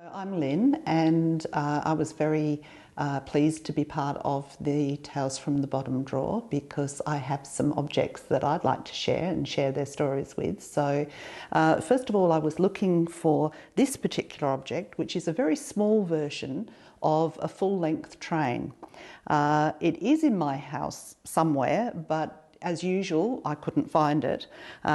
I'm Lynn, and I was very pleased to be part of the Tales from the Bottom Drawer because I have some objects that I'd like to share and share their stories with. So first of all, I was looking for this particular object, which is a very small version of a full-length train. It is in my house somewhere, but as usual, I couldn't find it.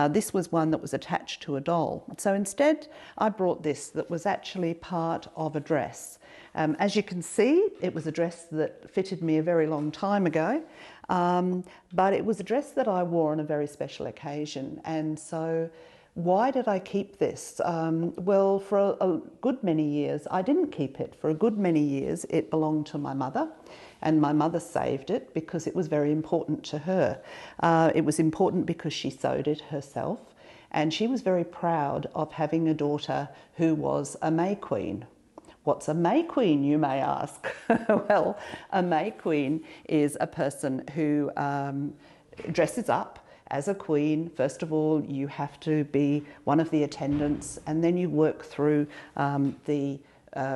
This was one that was attached to a doll. So instead, I brought this that was actually part of a dress. As you can see, it was a dress that fitted me a very long time ago, but it was a dress that I wore on a very special occasion. And so why did I keep this? Well, for a good many years, I didn't keep it. For a good many years, it belonged to my mother, and my mother saved it because it was very important to her. It was important because she sewed it herself, and she was very proud of having a daughter who was a May Queen. What's a May Queen, you may ask? Well, a May Queen is a person who dresses up as a queen. First of all, you have to be one of the attendants, and then you work through the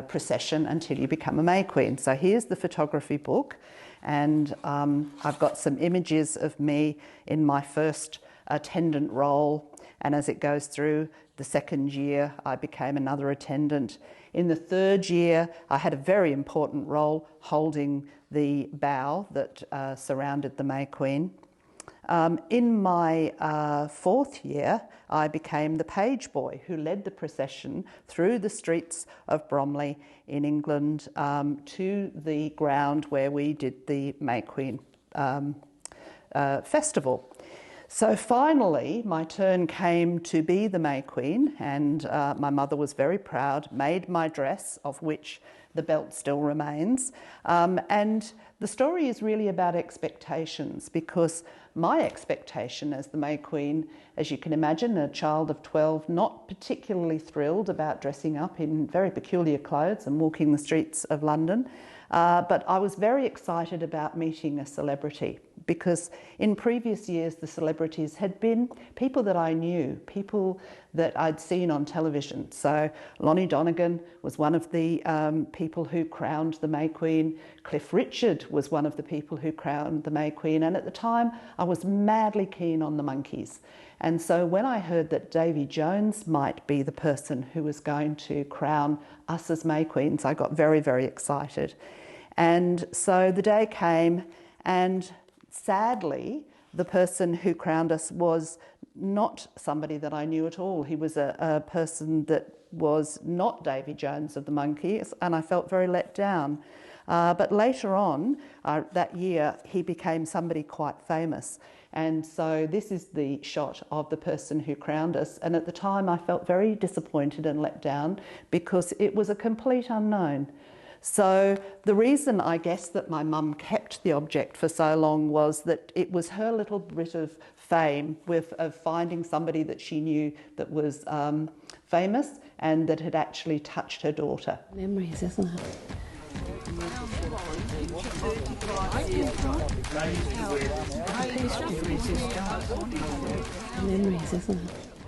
procession until you become a May Queen. So here's the photography book, and I've got some images of me in my first attendant role, and as it goes through the second year, I became another attendant. In the third year, I had a very important role holding the bow that surrounded the May Queen. In my fourth year, I became the page boy who led the procession through the streets of Bromley in England to the ground where we did the May Queen festival. So finally, my turn came to be the May Queen, and my mother was very proud, made my dress, of which the belt still remains. And the story is really about expectations, because my expectation as the May Queen, as you can imagine, a child of 12, not particularly thrilled about dressing up in very peculiar clothes and walking the streets of London, but I was very excited about meeting a celebrity, because in previous years the celebrities had been people that I knew, people that I'd seen on television. So Lonnie Donegan was one of the people who crowned the May Queen. Cliff Richard was one of the people who crowned the May Queen, and at the time I was madly keen on the Monkees. And so when I heard that Davy Jones might be the person who was going to crown us as May Queens, I got very, very excited. And so the day came, and sadly, the person who crowned us was not somebody that I knew at all. He was a person that was not Davy Jones of the Monkees, and I felt very let down. But later on, that year, he became somebody quite famous. And so this is the shot of the person who crowned us. And at the time, I felt very disappointed and let down because it was a complete unknown. So the reason, I guess, that my mum kept the object for so long was that it was her little bit of fame of finding somebody that she knew that was famous and that had actually touched her daughter. Memories, isn't it? Memories, isn't it?